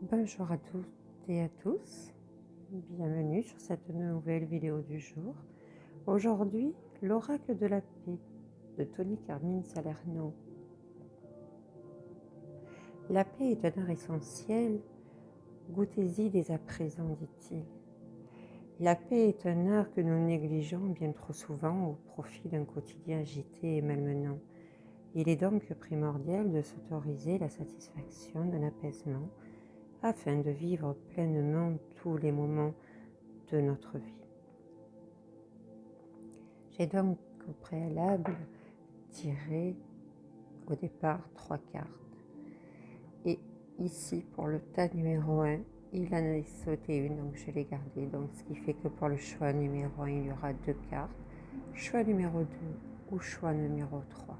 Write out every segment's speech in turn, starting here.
Bonjour à toutes et à tous, bienvenue sur cette nouvelle vidéo du jour. Aujourd'hui, l'oracle de la paix de Tony Carmine Salerno. La paix est un art essentiel, goûtez-y dès à présent, dit-il. La paix est un art que nous négligeons bien trop souvent au profit d'un quotidien agité et malmenant. Il est donc primordial de s'autoriser la satisfaction d'un apaisement afin de vivre pleinement tous les moments de notre vie. J'ai donc au préalable tiré au départ 3 cartes. Et ici, pour le tas numéro 1, il en a sauté une, donc je l'ai gardée. Donc ce qui fait que pour le choix numéro 1, il y aura 2 cartes. Choix numéro 2 ou choix numéro 3.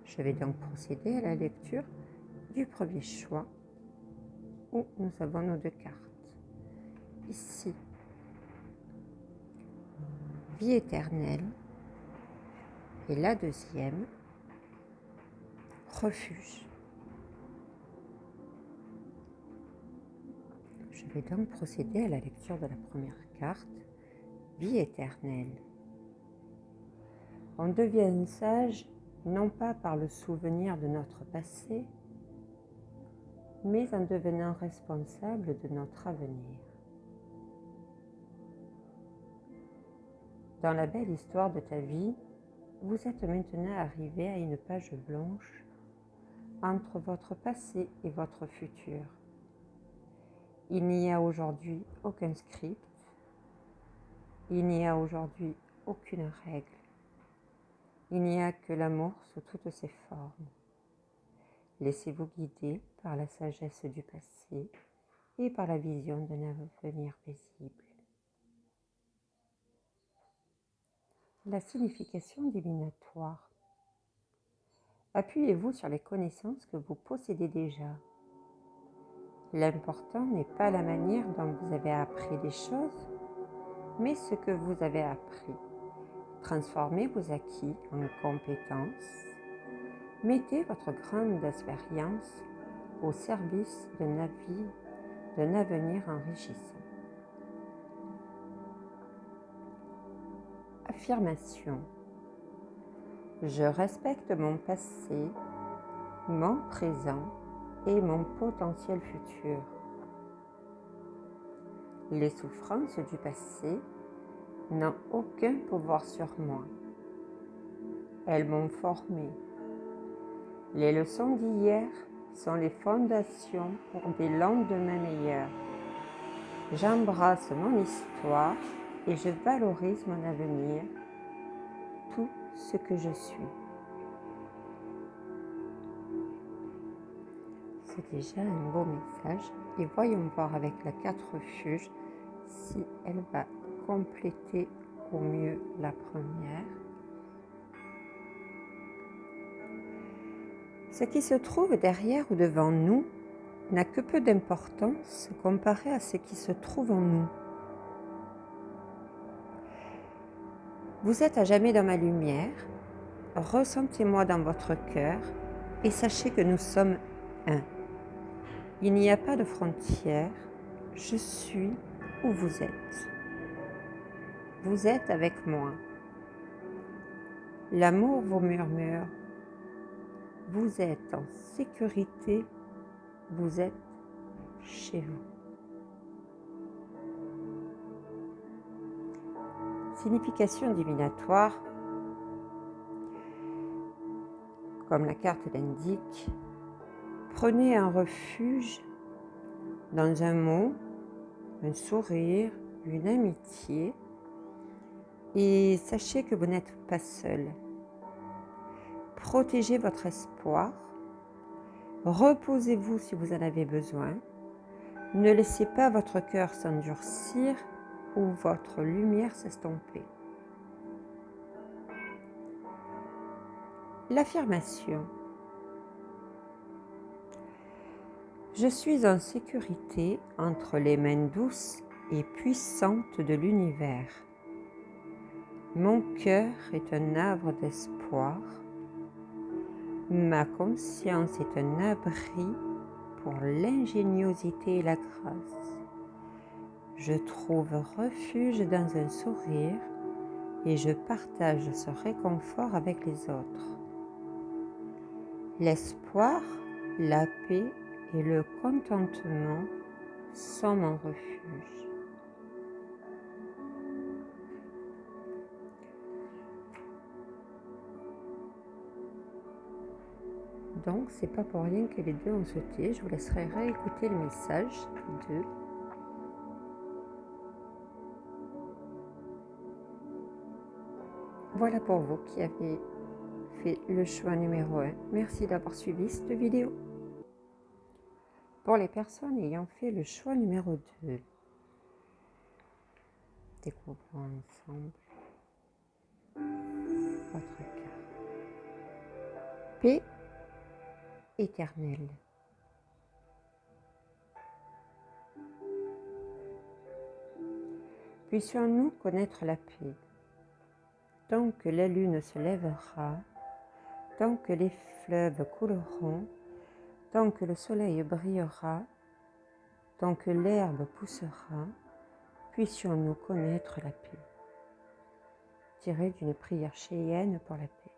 Je vais donc procéder à la lecture du premier choix où nous avons nos 2 cartes. Ici, vie éternelle. Et la deuxième, refuge. Je vais donc procéder à la lecture de la première carte, vie éternelle. On devient sage non pas par le souvenir de notre passé, mais en devenant responsable de notre avenir. Dans la belle histoire de ta vie, vous êtes maintenant arrivé à une page blanche entre votre passé et votre futur. Il n'y a aujourd'hui aucun script, il n'y a aujourd'hui aucune règle. Il n'y a que l'amour sous toutes ses formes. Laissez-vous guider par la sagesse du passé et par la vision d'un avenir paisible. La signification divinatoire. Appuyez-vous sur les connaissances que vous possédez déjà. L'important n'est pas la manière dont vous avez appris les choses, mais ce que vous avez appris. Transformez vos acquis en compétences. Mettez votre grande expérience au service d'un avenir enrichissant. Affirmation. Je respecte mon passé, mon présent et mon potentiel futur. Les souffrances du passé n'ont aucun pouvoir sur moi. Elles m'ont formé. Les leçons d'hier sont les fondations pour des lendemains meilleurs. J'embrasse mon histoire et je valorise mon avenir, tout ce que je suis. C'est déjà un beau message et voyons voir avec la carte refuge si elle va compléter au mieux la première. Ce qui se trouve derrière ou devant nous n'a que peu d'importance comparé à ce qui se trouve en nous. Vous êtes à jamais dans ma lumière, ressentez-moi dans votre cœur et sachez que nous sommes un. Il n'y a pas de frontières, je suis où vous êtes. Vous êtes avec moi. L'amour vous murmure. Vous êtes en sécurité, vous êtes chez vous. Signification divinatoire, comme la carte l'indique, prenez un refuge dans un mot, un sourire, une amitié et sachez que vous n'êtes pas seul. Protégez votre espoir, reposez-vous si vous en avez besoin, ne laissez pas votre cœur s'endurcir ou votre lumière s'estomper. L'affirmation. Je suis en sécurité entre les mains douces et puissantes de l'univers. Mon cœur est un havre d'espoir. Ma conscience est un abri pour l'ingéniosité et la grâce. Je trouve refuge dans un sourire et je partage ce réconfort avec les autres. L'espoir, la paix et le contentement sont mon refuge. Donc, c'est pas pour rien que les deux ont sauté. Je vous laisserai réécouter le message des deux. Voilà pour vous qui avez fait le choix numéro 1. Merci d'avoir suivi cette vidéo. Pour les personnes ayant fait le choix numéro 2, découvrons ensemble votre carte. Paix éternelle. Puissions-nous connaître la paix. Tant que la lune se lèvera, tant que les fleuves couleront, tant que le soleil brillera, tant que l'herbe poussera, puissions-nous connaître la paix. Tiré d'une prière chéenne pour la paix.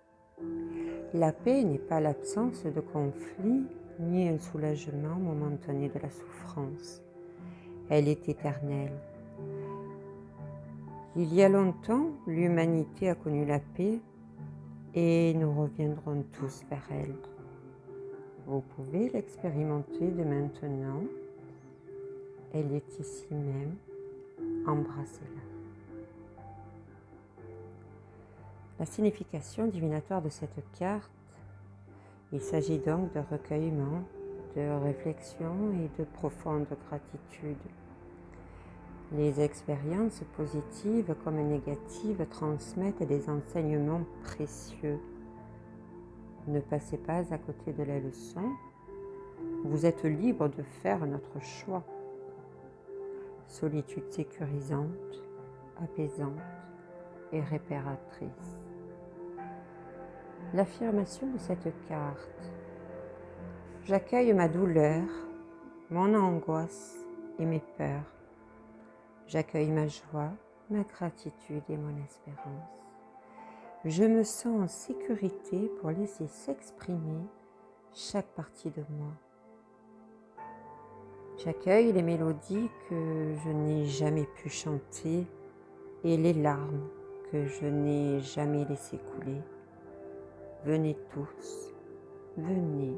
La paix n'est pas l'absence de conflit, ni un soulagement momentané de la souffrance. Elle est éternelle. Il y a longtemps, l'humanité a connu la paix et nous reviendrons tous vers elle. Vous pouvez l'expérimenter dès maintenant. Elle est ici même. Embrassez-la. La signification divinatoire de cette carte, il s'agit donc de recueillement, de réflexion et de profonde gratitude. Les expériences positives comme négatives transmettent des enseignements précieux. Ne passez pas à côté de la leçon. Vous êtes libre de faire notre choix. Solitude sécurisante, apaisante et réparatrice. L'affirmation de cette carte. J'accueille ma douleur, mon angoisse et mes peurs. J'accueille ma joie, ma gratitude et mon espérance. Je me sens en sécurité pour laisser s'exprimer chaque partie de moi. J'accueille les mélodies que je n'ai jamais pu chanter et les larmes que je n'ai jamais laissées couler. Venez tous, venez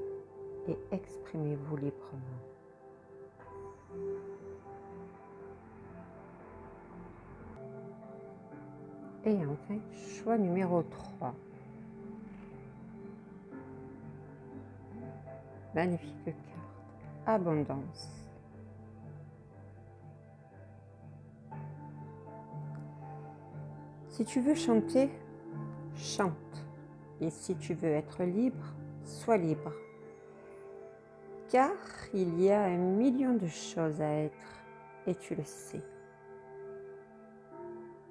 et exprimez-vous librement. Et enfin, choix numéro 3. Magnifique carte. Abondance. Si tu veux chanter, chante. Et si tu veux être libre, sois libre. Car il y a 1 million de choses à être et tu le sais.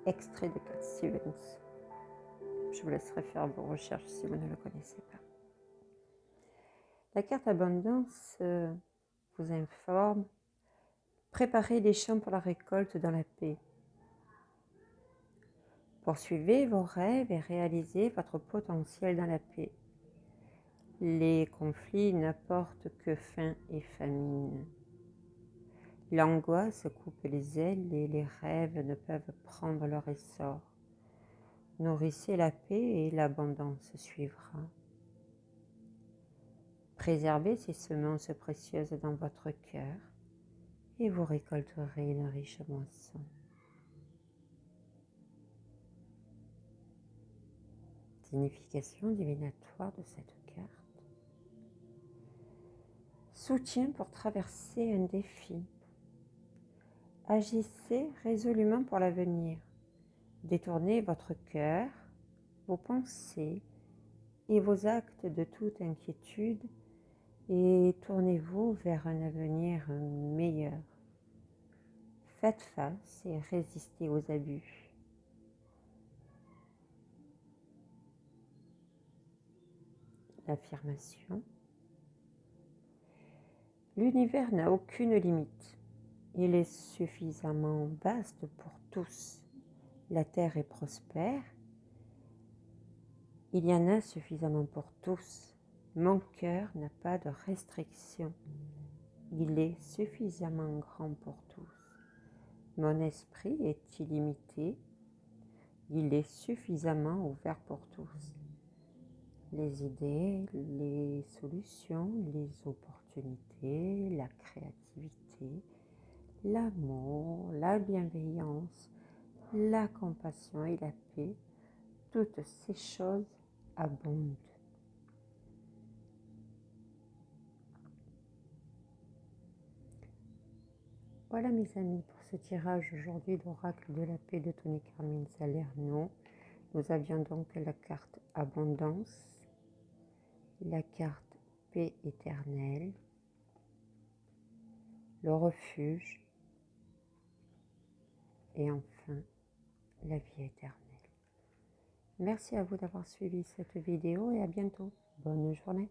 Extrait de Cat Stevens. Je vous laisserai faire vos recherches si vous ne le connaissez pas. La carte abondance vous informe. Préparez les champs pour la récolte dans la paix. Poursuivez vos rêves et réalisez votre potentiel dans la paix. Les conflits n'apportent que faim et famine. L'angoisse coupe les ailes et les rêves ne peuvent prendre leur essor. Nourrissez la paix et l'abondance suivra. Préservez ces semences précieuses dans votre cœur et vous récolterez une riche moisson. Signification divinatoire de cette carte. Soutien pour traverser un défi. Agissez résolument pour l'avenir. Détournez votre cœur, vos pensées et vos actes de toute inquiétude et tournez-vous vers un avenir meilleur. Faites face et résistez aux abus. l'affirmation. L'univers n'a aucune limite. Il est suffisamment vaste pour tous. La Terre est prospère. Il y en a suffisamment pour tous. Mon cœur n'a pas de restrictions. Il est suffisamment grand pour tous. Mon esprit est illimité. Il est suffisamment ouvert pour tous. Les idées, les solutions, les opportunités, la créativité, l'amour, la bienveillance, la compassion et la paix, toutes ces choses abondent. Voilà mes amis pour ce tirage aujourd'hui d'oracle de la paix de Tony Carmine Salerno. Nous avions donc la carte abondance, la carte paix éternelle, le refuge et enfin la vie éternelle. Merci à vous d'avoir suivi cette vidéo et à bientôt. Bonne journée.